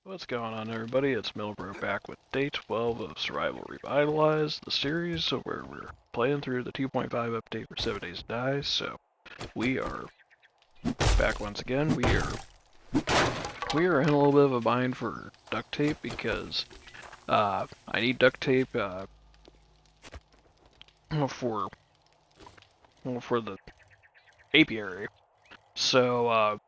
What's going on, everybody? It's Millbrook back with day 12 of Survival Revitalized, the series where we're playing through the 2.5 update for 7 Days to Die. So we are back once again. We are in a little bit of a bind for duct tape because I need duct tape for the apiary. So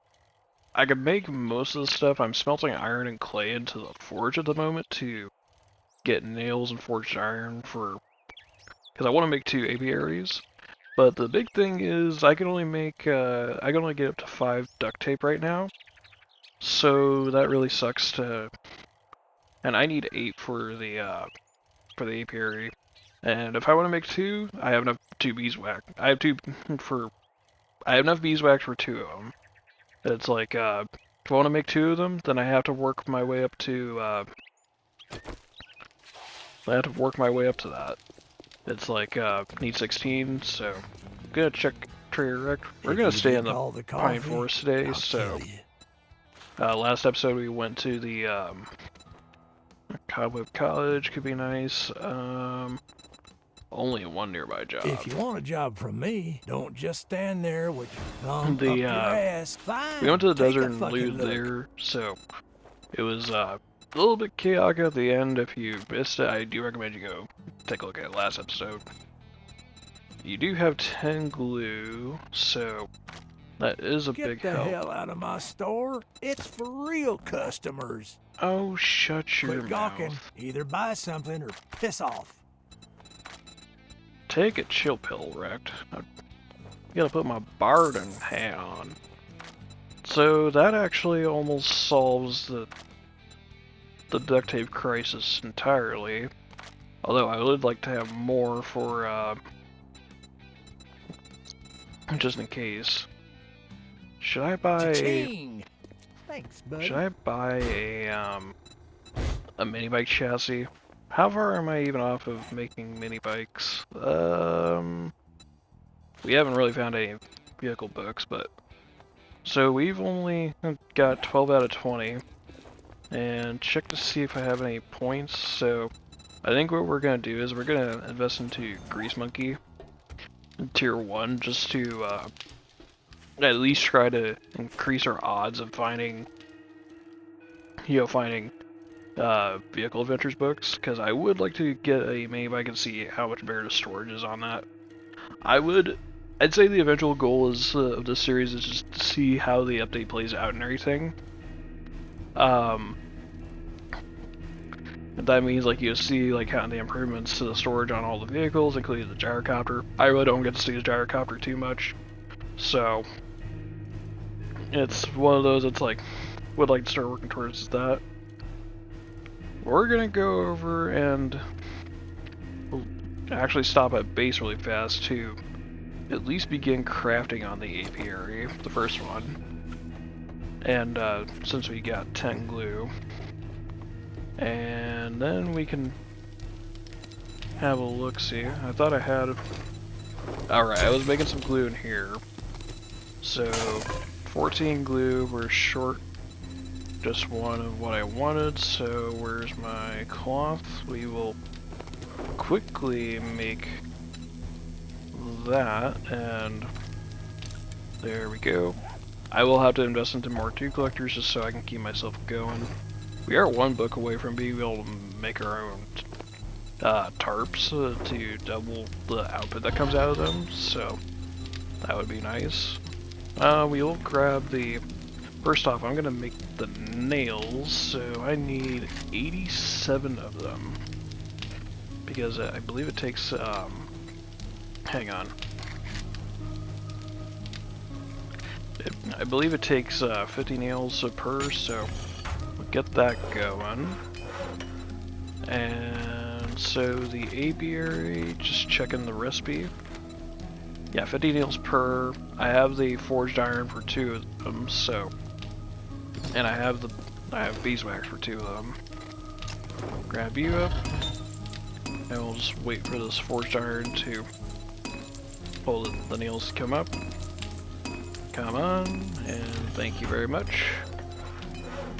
I can make most of the stuff. I'm smelting iron and clay into the forge at the moment to get nails and forged iron because I want to make 2 apiaries. But the big thing is I can only get up to 5 duct tape right now. So that really sucks and I need 8 for the apiary. And if I want to make 2, I have enough 2 beeswax. I have enough beeswax for 2 of them. It's like if I want to make 2 of them, then I have to work my way up to that. It's like need 16, so I'm gonna check Trader Rec. We're gonna stay in the Pine Forest today. So last episode we went to the Cobweb College, could be nice. Only one nearby job. If you want a job from me, don't just stand there with your thumb up your ass. Fine, we went to the desert and looted there, so it was a little bit chaotic at the end. If you missed it, I do recommend you go take a look at it last episode. You do have 10 glue, so that is a big help. Get the hell out of my store. It's for real customers. Oh, shut your Quit gawking. mouth. Either buy something or piss off. Take a chill pill, Rect. I gotta put my Barden hat on. So that actually almost solves the duct tape crisis entirely. Although I would like to have more for just in case. Should I buy? Cha-ching. Thanks, buddy. Should I buy a mini bike chassis? How far am I even off of making mini bikes? We haven't really found any vehicle books, but so we've only got 12 out of 20. And check to see if I have any points. So I think what we're gonna do is we're gonna invest into Grease Monkey Tier 1 just to at least try to increase our odds of finding vehicle adventures books, because I would like to get a mini bike and see how much better the storage is on that. I'd say the eventual goal is of this series is just to see how the update plays out and everything. That means like you see like how the improvements to the storage on all the vehicles, including the gyrocopter. I really don't get to see the gyrocopter too much, so it's one of those. It's like would like to start working towards that. We're gonna go over and actually stop at base really fast to at least begin crafting on the apiary, the first one. And since we got 10 glue, and then we can have a look-see. I thought I had. Alright, I was making some glue in here. So 14 glue. We're short just one of what I wanted, so where's my cloth? We will quickly make that, and there we go. I will have to invest into more 2 collectors just so I can keep myself going. We are 1 book away from being able to make our own tarps to double the output that comes out of them, so that would be nice. We will grab the... First off, I'm going to make the nails, so I need 87 of them. Because I believe it takes, hang on. I believe it takes 50 nails per, so we'll get that going. And so the apiary, just checking the recipe. Yeah, 50 nails per. I have the forged iron for 2 of them, so... And I have beeswax for 2 of them. Grab you up. And we'll just wait for this forged iron to pull the nails to come up. Come on, and thank you very much.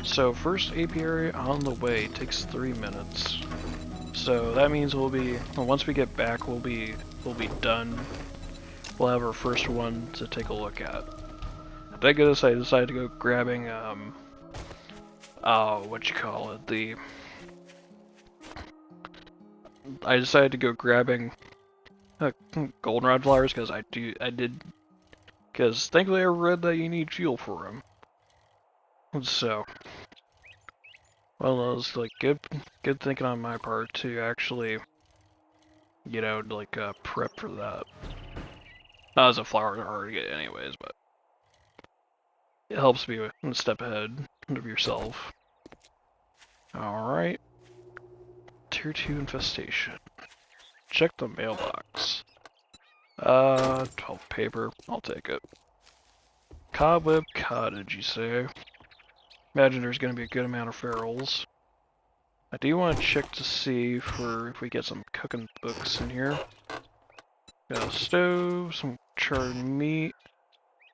So first apiary on the way takes 3 minutes. So that means we'll be, once we get back, we'll be done. We'll have our first one to take a look at. Thank goodness I decided to go grabbing, what you call it, I decided to go grabbing goldenrod flowers because because thankfully I read that you need fuel for them. So, well, it was like good thinking on my part to actually, you know, like prep for that. Not as a flower hard to get anyways, but it helps be a step ahead of yourself. Alright. Tier 2 infestation. Check the mailbox. 12 paper. I'll take it. Cobweb Cottage, you say? Imagine there's going to be a good amount of ferals. I do want to check to see if we get some cooking books in here. Got a stove, some charred meat.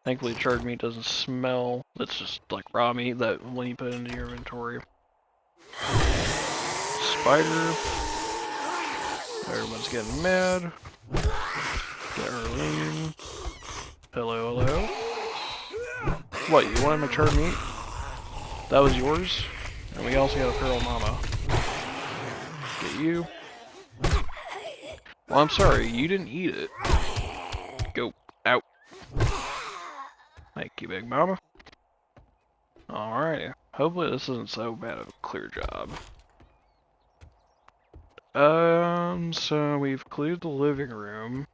Thankfully charred meat doesn't smell. It's just like raw meat that when you put it into your inventory. Spider. Everyone's getting mad. Get Arlene. Hello, hello. What, you wanted my charred meat? That was yours? And we also got a feral mama. Get you. Well, I'm sorry, you didn't eat it. Go. Out. Thank you, Big Mama. Alright. Hopefully this isn't so bad of a clear job. So we've cleared the living room.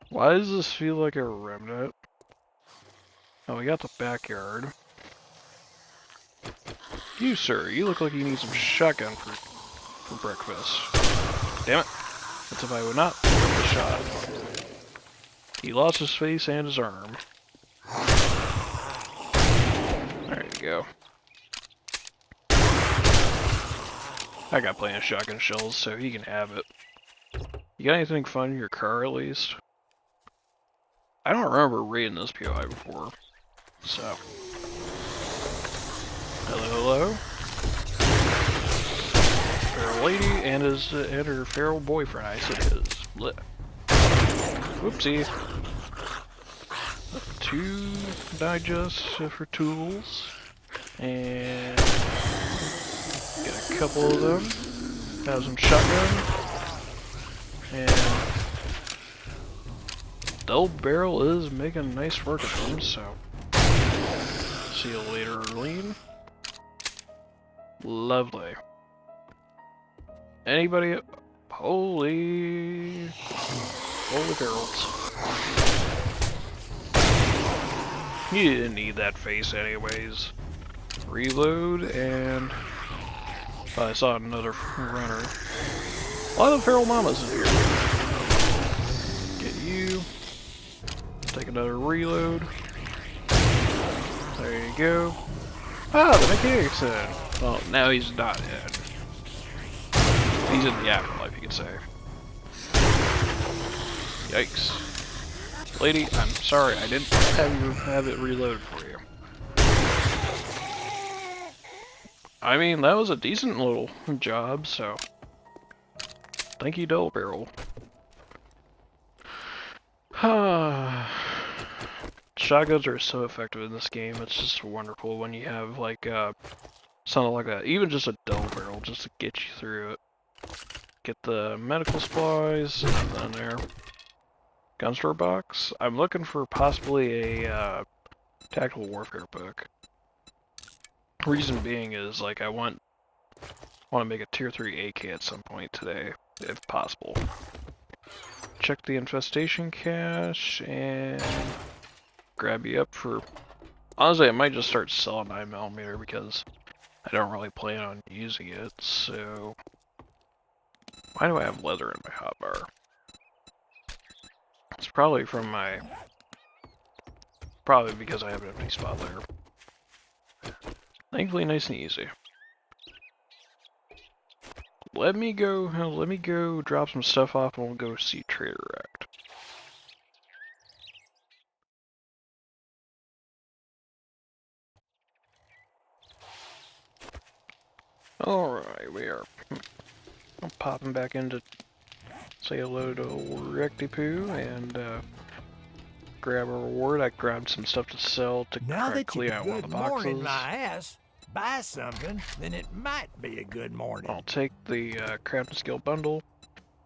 Why does this feel like a remnant? Oh, we got the backyard. You, sir, you look like you need some shotgun for breakfast. Damn it. That's if I would not take the shot. He lost his face and his arm. There you go. I got plenty of shotgun shells, so he can have it. You got anything fun in your car, at least? I don't remember reading this POI before, so... Hello, hello? Feral lady and her feral boyfriend, I said his. Whoopsie. 2 digests for tools. And... get a couple of them. Have some shotgun. And... double barrel is making nice work of them, so... see you later, Arlene. Lovely. Anybody? Holy barrels. You didn't need that face anyways. Reload and... I saw another runner. A lot of feral mamas in here. Get you. Take another reload. There you go. Ah, the mechanic's in. Well, now he's not in. He's in the afterlife, you could say. Yikes. Lady, I'm sorry, I didn't have it reloaded for you. I mean, that was a decent little job, so... thank you, Double Barrel. Shotguns are so effective in this game, it's just wonderful when you have, like, something like that. Even just a double barrel, just to get you through it. Get the medical supplies, down there. Gun store box. I'm looking for possibly a, tactical warfare book. Reason being is, like, I want to make a tier 3 AK at some point today, if possible. Check the infestation cache, and... grab you up for... honestly, I might just start selling 9mm because I don't really plan on using it, so... why do I have leather in my hotbar? It's probably from my... probably because I have an empty spot there. Thankfully, nice and easy. Let me go drop some stuff off and we'll go see Trader Act. Alright, we are popping back in to say hello to Rectipoo and grab a reward. I grabbed some stuff to sell to Now that clear you're out one of the good morning boxes. my ass, buy something, then it might be a good morning. I'll take the crafting skill bundle.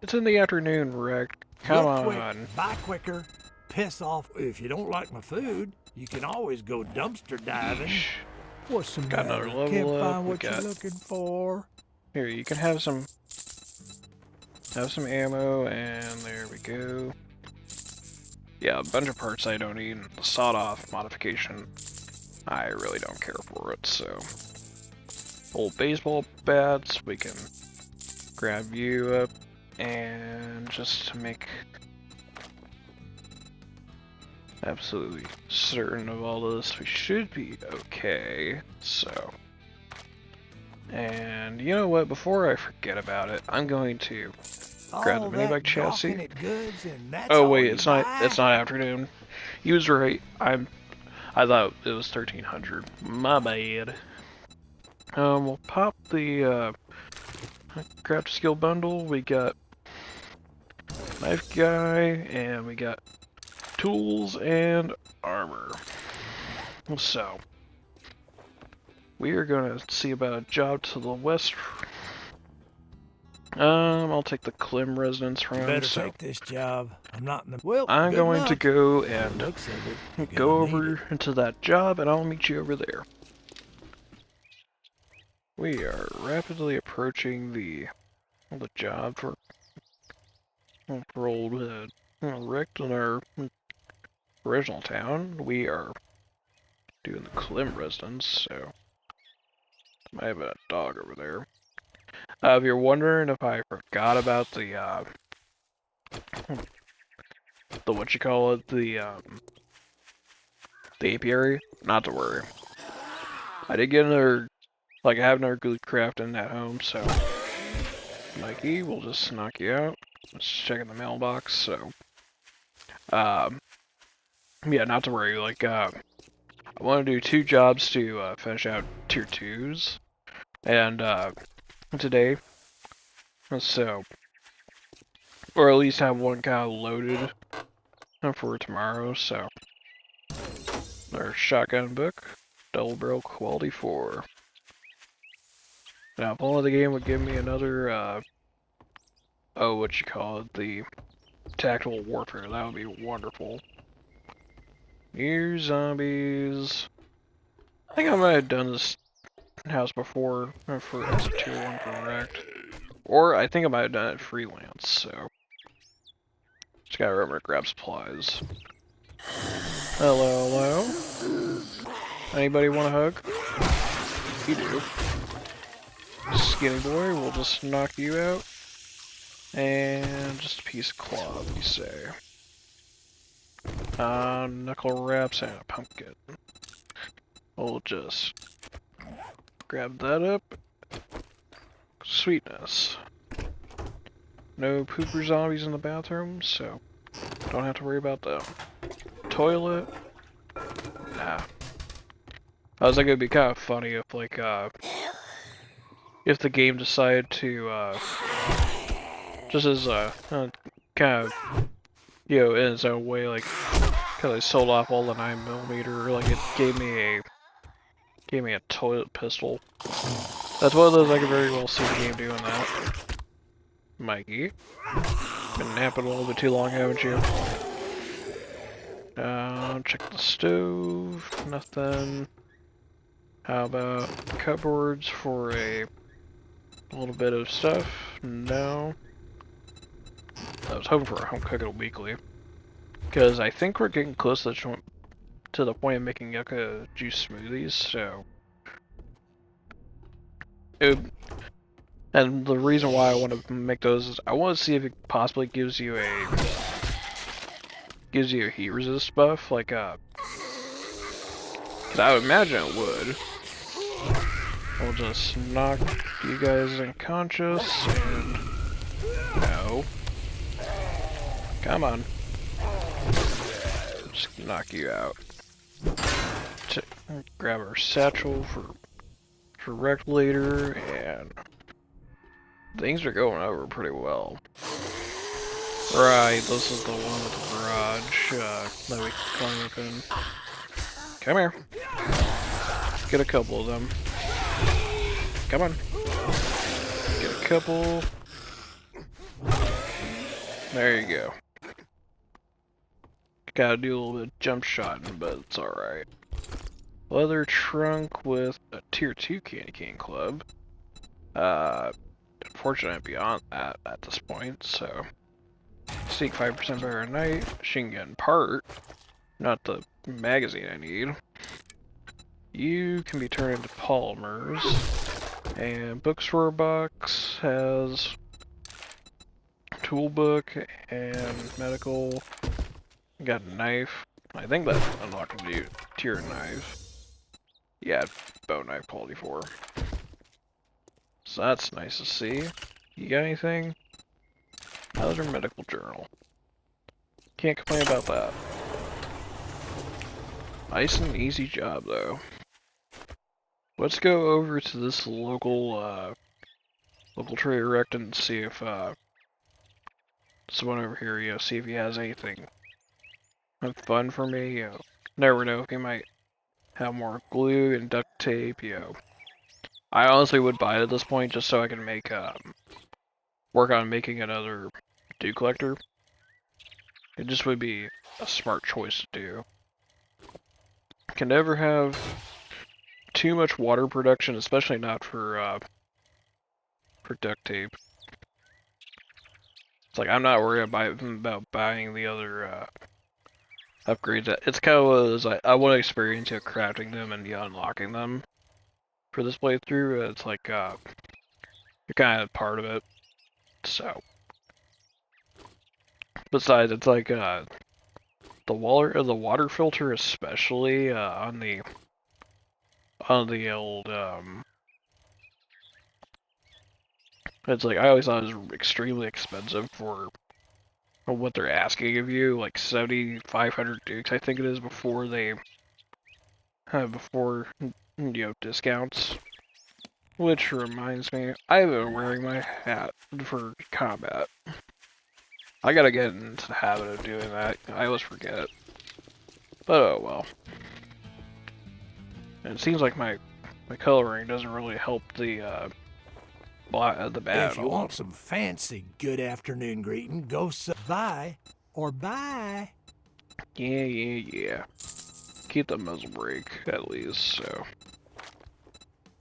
It's in the afternoon, Rect. Come Look on. quick, buy quicker, piss off. If you don't like my food, you can always go dumpster diving. What's the Got matter? another level Can't up. find what you're looking for? Here, you can have some ammo, and there we go. Yeah, a bunch of parts I don't need. The sawed-off modification, I really don't care for it, so... Old baseball bats, we can grab you up, and just to make absolutely certain of all this, we should be okay, so... And you know what, before I forget about it, I'm going to grab the minibike chassis. Oh wait, it's not afternoon. You was right. I thought it was 1300. My bad. We'll pop the craft skill bundle. We got knife guy, and we got tools and armor. So we are gonna see about a job to the west. I'll take the Klim residence room. Better take this job. I'm not in the... Well, I'm going to go and go over into that job, and I'll meet you over there. We are rapidly approaching the job for old wrecked in our original town. We are doing the Klim residence, so I have a dog over there. If you're wondering if I forgot about the apiary, not to worry. I did get another, I have another good crafting at home, so Mikey, we'll just knock you out. Just checking the mailbox, so yeah, not to worry. I want to do 2 jobs to finish out tier 2s, and today, so, or at least have one kind of loaded for tomorrow. So, our shotgun book, double barrel quality 4. Now, if only the game would give me another, the tactical warfare, that would be wonderful. New zombies. I think I might have done this house before for as a tier 1 correct. Or I think I might have done it freelance, so just gotta remember to grab supplies. Hello, hello. Anybody want a hug? You do. Skinny boy, we'll just knock you out. And just a piece of cloth, you say. Knuckle wraps and a pumpkin. We'll just grab that up. Sweetness. No pooper zombies in the bathroom, so don't have to worry about them. Toilet? Nah. I was like, it'd be kind of funny if, if the game decided to, just as kind of, in its own way, because I sold off all the 9mm, it gave me a toilet pistol. That's one of those I could very well see the game doing that. Mikey, been napping a little bit too long, haven't you? Check the stove. Nothing. How about cupboards for a little bit of stuff? No. I was hoping for a home cooking weekly, because I think we're getting close to the point of making yucca juice smoothies. So, and the reason why I want to make those is I want to see if it possibly gives you a heat resist buff, because I would imagine it would. We'll just knock you guys unconscious and no. Come on. Just knock you out. Grab our satchel for direct later, and things are going over pretty well. Right, this is the one with the garage that we can climb up in. Come here. Get a couple of them. Come on. Get a couple. There you go. Gotta do a little bit of jump shotting, but it's alright. Leather trunk with a tier 2 candy cane club. Unfortunately, I'm beyond that at this point, so. Sneak 5% better at night. Machine gun part. Not the magazine I need. You can be turned into polymers. And books for a box has toolbook and medical. Got a knife. I think that unlocked a tier knife. Yeah, bow knife quality 4. So that's nice to see. You got anything? Another medical journal. Can't complain about that. Nice and easy job though. Let's go over to this local trader rect and see if someone over here, see if he has anything fun for me. Never know if he might have more glue and duct tape. I honestly would buy it at this point just so I can make work on making another dew collector. It just would be a smart choice to do. Can never have too much water production, especially not for duct tape. It's like I'm not worried about buying the other upgrades. It's kind of was I want to experience crafting them and unlocking them for this playthrough. It's like you're kind of part of it. So besides, it's like the water filter, especially on the old it's like I always thought it was extremely expensive for what they're asking of you, like 7,500 dukes, I think it is, before they before discounts. Which reminds me, I've been wearing my hat for combat. I gotta get into the habit of doing that. I always forget. But oh well. And it seems like my coloring doesn't really help the bad If at you all. want some fancy good afternoon greeting, go bye or bye. Yeah. Keep the muzzle brake, at least, so.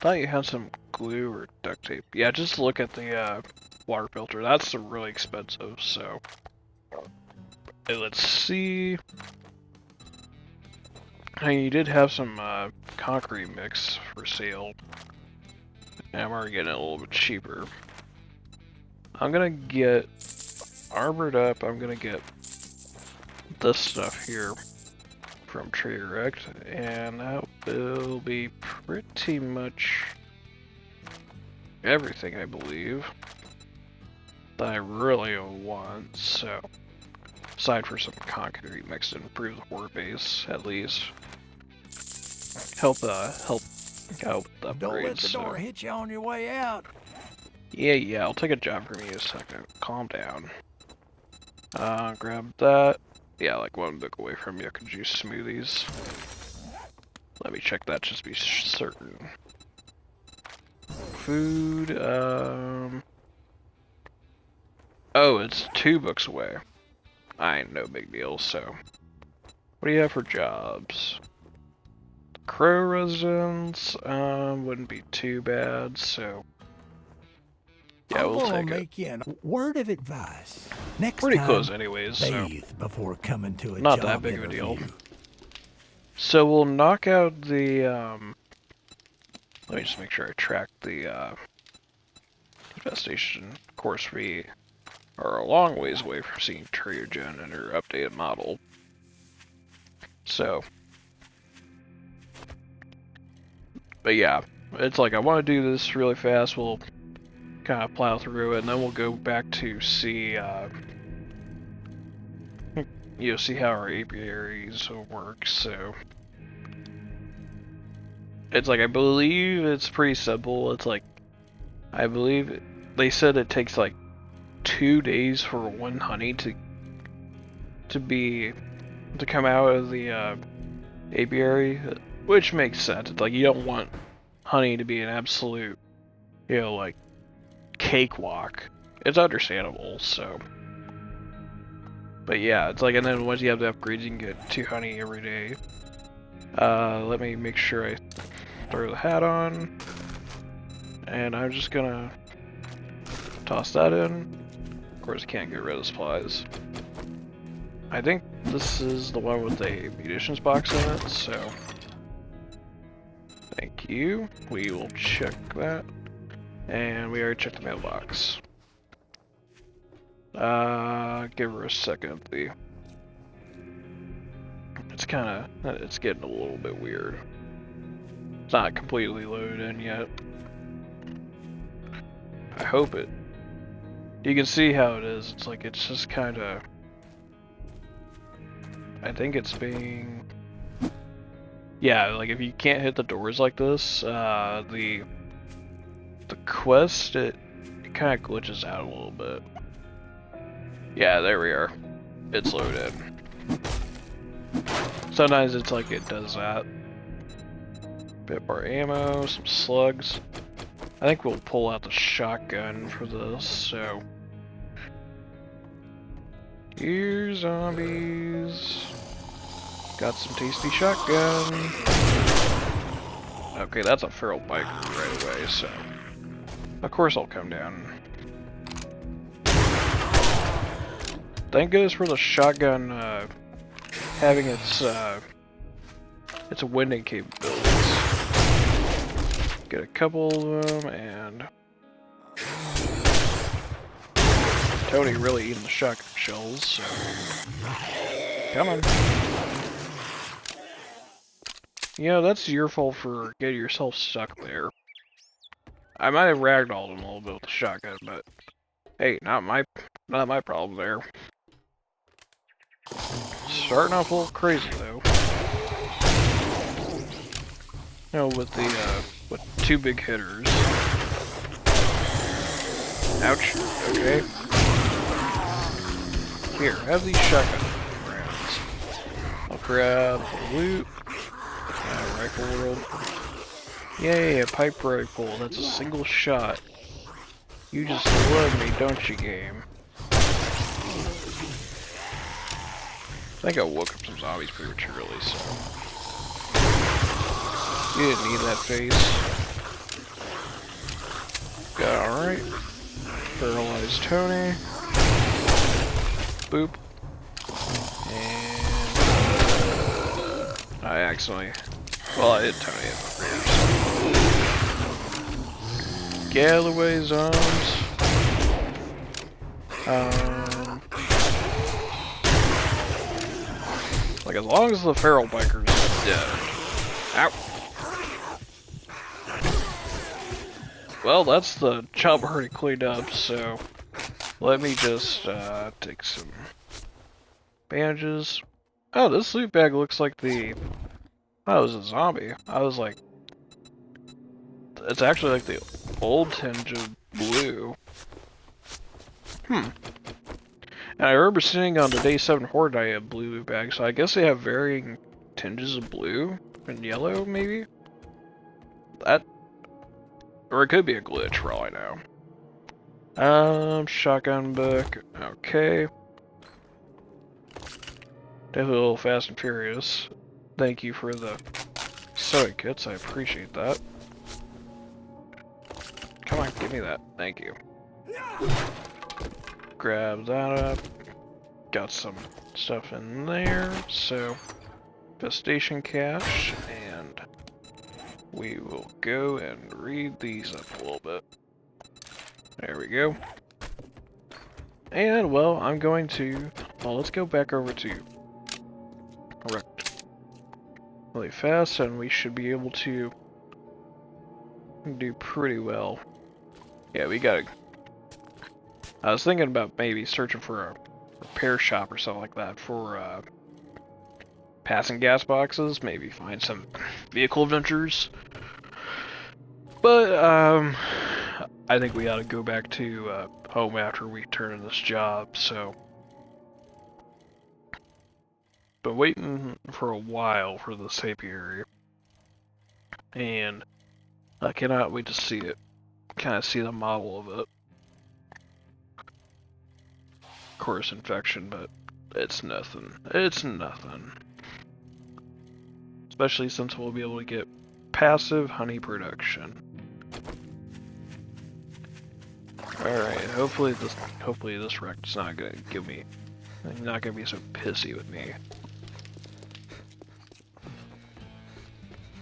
Thought you had some glue or duct tape. Yeah, just look at the water filter. That's really expensive, so. Okay, let's see. And you did have some concrete mix for sale. And I'm already getting it a little bit cheaper. I'm gonna get armored up. I'm gonna get this stuff here from Trader Rect, and that will be pretty much everything, I believe, that I really want. So, aside for some concrete mix to improve the horde base, at least help out with the upgrades. Don't let the door hit you on your way out. Yeah, I'll take a job from you a second. Calm down. Grab that. Yeah, like 1 book away from you. Could juice smoothies. Let me check that just to be certain. Food, oh, it's 2 books away. I ain't no big deal, so. What do you have for jobs? Crow residence, wouldn't be too bad, so. Yeah, we'll take it. Make you a word of advice. Next Pretty time, close anyways, so. bathe before coming to a Not job that big of a interview. deal. So we'll knock out the, let me just make sure I track the, infestation. Of course, we are a long ways away from seeing Triogen in her updated model. So. But yeah, it's like I want to do this really fast. We'll kind of plow through it, and then we'll go back to see, see how our apiaries work, so. It's like, I believe it's pretty simple. It's like, I believe they said it takes like 2 days for one honey to come out of the apiary, which makes sense. It's like, you don't want honey to be an absolute, like, cakewalk. It's understandable, so. But yeah, it's like, and then once you have the upgrades, you can get 2 honey every day. Let me make sure I throw the hat on. And I'm just gonna toss that in. Of course, I can't get rid of supplies. I think this is the one with the munitions box in it, so. Thank you. We will check that. And we already checked the mailbox. Give her a second. It's getting a little bit weird. It's not completely loaded in yet. I hope it. You can see how it is. It's like, it's just kind of. I think it's being. Yeah, like if you can't hit the doors like this, the quest it kind of glitches out a little bit. Yeah, there we are. It's loaded. Sometimes it's like it does that. Bit more ammo, some slugs. I think we'll pull out the shotgun for this, so. Here, zombies. Got some tasty shotgun. Okay, that's a feral biker right away, so. Of course I'll come down. Thank goodness for the shotgun having its winding capabilities. Get a couple of them, and Tony really eating the shotgun shells, so come on. That's your fault for getting yourself stuck there. I might have ragdolled him a little bit with the shotgun, but hey, not my problem there. Starting off a little crazy though. With 2 big hitters. Ouch. Okay. Here, have these shotgun rounds. I'll grab the loot. Rifle world. Yay, a pipe rifle. That's a single shot. You just love me, don't you, game? I think I woke up some zombies prematurely, so. You didn't need that face. Got alright. Paralyzed Tony. Boop. And I accidentally. Well, I hit Tony in the rear. Galloway's arms. Like, as long as the feral biker's dead. Ow. Well, that's the job already cleaned up, so let me just take some bandages. Oh, this loot bag looks like the. Oh, it was a zombie. I was like, it's actually like the old tinge of blue. And I remember seeing on the Day 7 Horde I had blue loot bags, so I guess they have varying tinges of blue and yellow, maybe? Or it could be a glitch for all I know. Shotgun book. Okay. Definitely a little Fast and Furious. Thank you for the sewing kits, I appreciate that. Come on, give me that. Thank you. Grab that up. Got some stuff in there, so Infestation cache, and we will go and read these up a little bit. There we go. And, well, I'm going to... Well, let's go back over to... really fast, and we should be able to do pretty well. Yeah, we gotta... I was thinking about maybe searching for a repair shop or something like that for passing gas boxes, maybe find some vehicle adventures. But, I think we ought to go back to home after we turn in this job, so. Been waiting for a while for this apiary, and I cannot wait to see it. Kind of see the model of it. Of course, infection, but it's nothing. It's nothing. Especially since we'll be able to get passive honey production. Alright, hopefully this wreck's not gonna give me, not gonna be so pissy with me.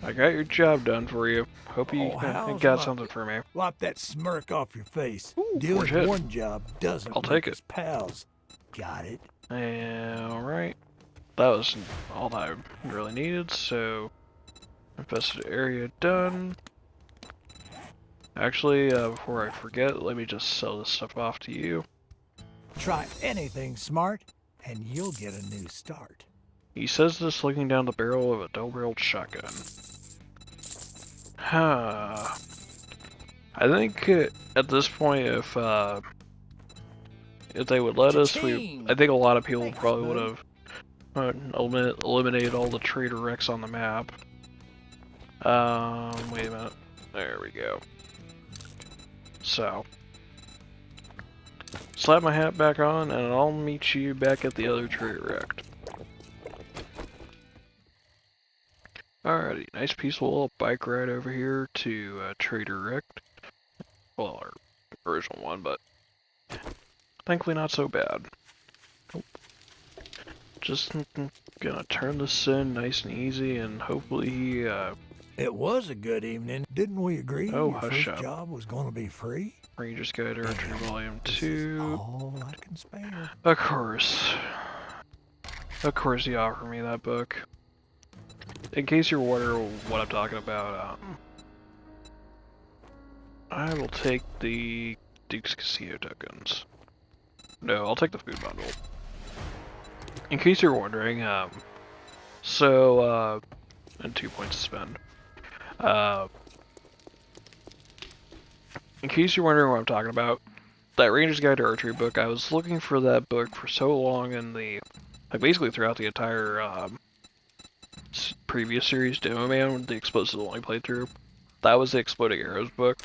I got your job done for you. Hope you got something for me. Wipe that smirk off your face. Ooh, Doing one job doesn't I'll make take us pals. Got it? Alright. That was all that I really needed, so infested area done. Actually, before I forget, let me just sell this stuff off to you. Try anything smart, and you'll get a new start. He says this looking down the barrel of a double-barreled shotgun. Huh. I think at this point, if they would let us, I think a lot of people probably would have eliminated all the trader wrecks on the map. Wait a minute. There we go. So, slap my hat back on, and I'll meet you back at the other trader wreck. Alrighty, nice peaceful little bike ride over here to Trader Rick. Well, our original one, but thankfully not so bad. Nope. Just gonna turn this in nice and easy, and hopefully he, It was a good evening. Didn't we agree your hush first up. job was going to be free? Ranger's Guide to Archery Volume 2. All I can spare. Of course. Of course he offered me that book. In case you're wondering what I'm talking about, I will take the Duke's Casino tokens. No, I'll take the food bundle. In case you're wondering, and 2 points to spend. In case you're wondering what I'm talking about, that Ranger's Guide to Archery book, I was looking for that book for so long in the, like basically throughout the entire, previous series, Demo Man, the Explosives Only playthrough. That was the Exploding Arrows book,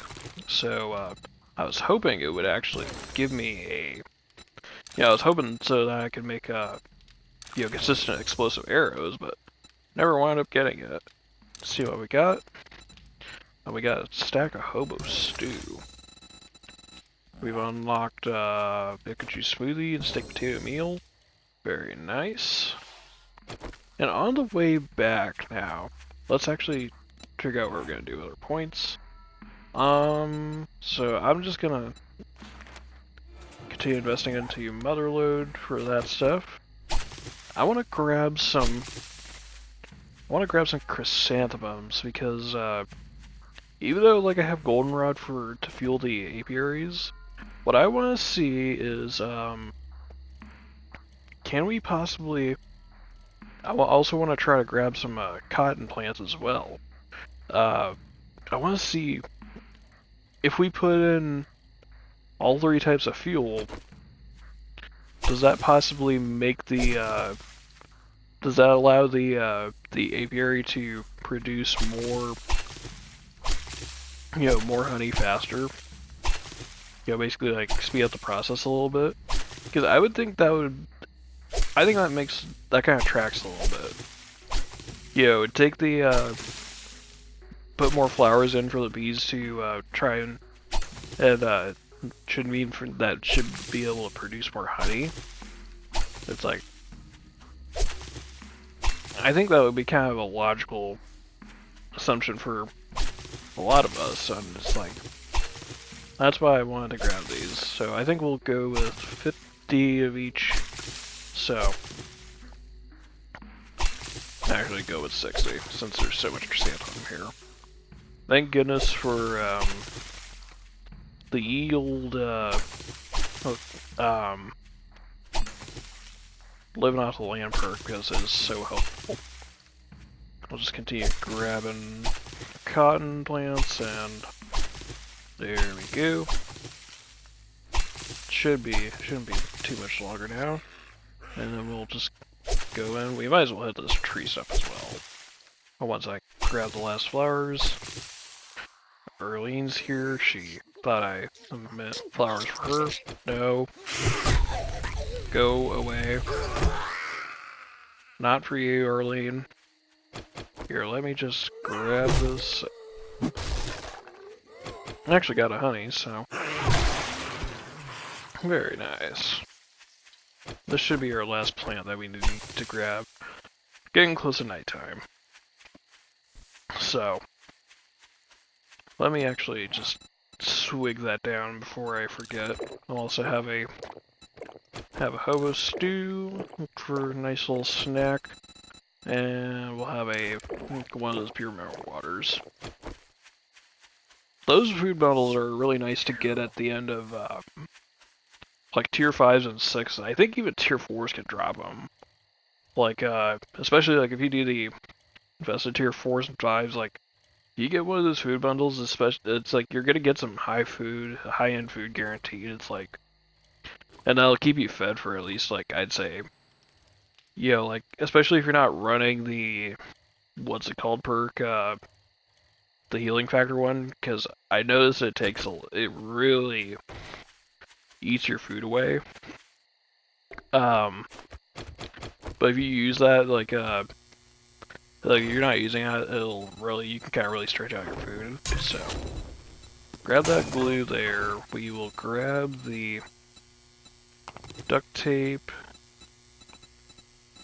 so I was hoping it would actually give me a, I was hoping so that I could make consistent explosive arrows, but never wound up getting it. Let's see what we got. And we got a stack of hobo stew. We've unlocked Pikachu smoothie and steak potato meal. Very nice. And on the way back now, let's actually figure out what we're gonna do with our points. So I'm just gonna continue investing into Motherlode for that stuff. I want to grab some chrysanthemums because even though like I have goldenrod to fuel the apiaries, what I want to see is can we possibly? I also want to try to grab some cotton plants as well. I want to see if we put in all 3 types of fuel. Does that possibly make the? Does that allow the apiary to produce more? More honey faster. Basically like speed up the process a little bit. Because I would think that would. I think that kind of tracks a little bit. Take the put more flowers in for the bees to try and should mean that should be able to produce more honey. It's like I think that would be kind of a logical assumption for a lot of us, and it's like that's why I wanted to grab these. So I think we'll go with 50 of each. So actually go with 60 since there's so much chrysanthemum here. Thank goodness for the yield living off the land perk because it is so helpful. I'll just continue grabbing cotton plants, and there we go. Shouldn't be too much longer now. And then we'll just go in. We might as well hit this tree stuff as well. Once I grab the last flowers. Arlene's here. She thought I meant flowers for her. No. Go away. Not for you, Arlene. Here, let me just grab this. I actually got a honey, so. Very nice. This should be our last plant that we need to grab. Getting close to nighttime. So, let me actually just swig that down before I forget. I'll also have a hobo stew for a nice little snack, and we'll have one of those pure mineral waters. Those food bottles are really nice to get at the end of like tier 5s and 6s. I think even tier 4s can drop them. Like especially like if you do the invested tier 4s and 5s, like you get one of those food bundles, especially it's like you're gonna get some high-end food guaranteed. It's like, and that'll keep you fed for at least like I'd say, you know, like especially if you're not running the what's it called perk, the healing factor one, because I noticed it really eats your food away. But if you use that like you're not using it, you can kind of really stretch out your food. So, grab that glue there. We will grab the duct tape.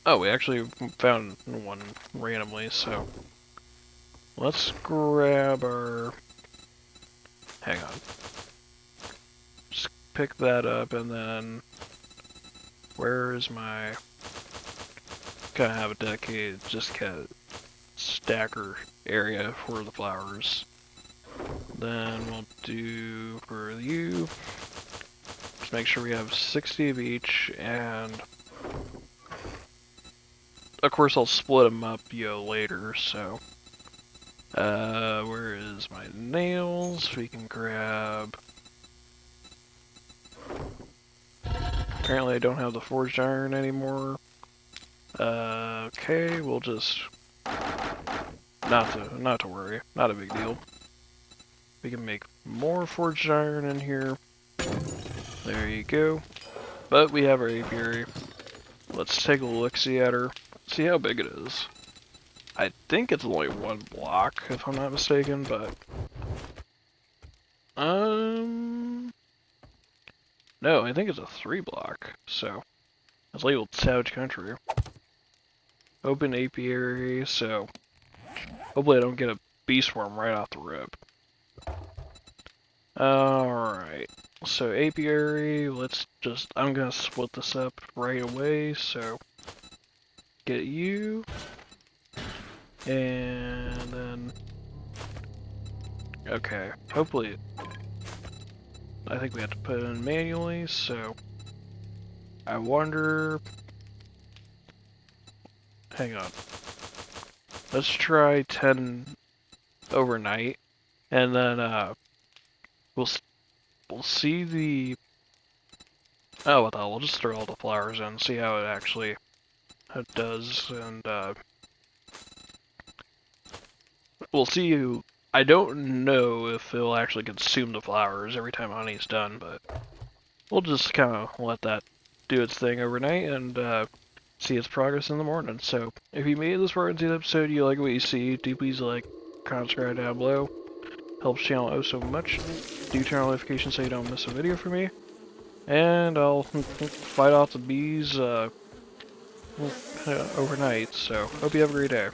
Oh, we actually found one randomly, so let's grab our. Hang on. Just pick that up, and then where is my? Kind of have a dedicated just kind of stacker area for the flowers. Then we'll do for you. Just make sure we have 60 of each, and of course I'll split them up, later. So, where is my nails? We can grab. Apparently I don't have the forged iron anymore. Okay, we'll just not to worry, not a big deal. We can make more forged iron in here. There you go. But we have our apiary. Let's take a look-see at her. See how big it is. I think it's only 1 block, if I'm not mistaken, but no, I think it's a 3 block. So it's labeled Savage Country. Open apiary, so hopefully I don't get a bee swarm right off the rip. Alright, so apiary, I'm gonna split this up right away, so get you, and then, okay, hopefully, I think we have to put it in manually, so I wonder. Hang on. Let's try 10 overnight, and then we'll see the. Oh, what the hell? We'll just throw all the flowers in, see how it does, and we'll see. I don't know if it'll actually consume the flowers every time honey's done, but we'll just kind of let that do its thing overnight, and see its progress in the morning. So, if you made it this far into the episode, you like what you see, do please like, comment, subscribe down below. Helps the channel out so much. Do turn on notifications so you don't miss a video from me. And I'll fight off the bees overnight. So, hope you have a great day.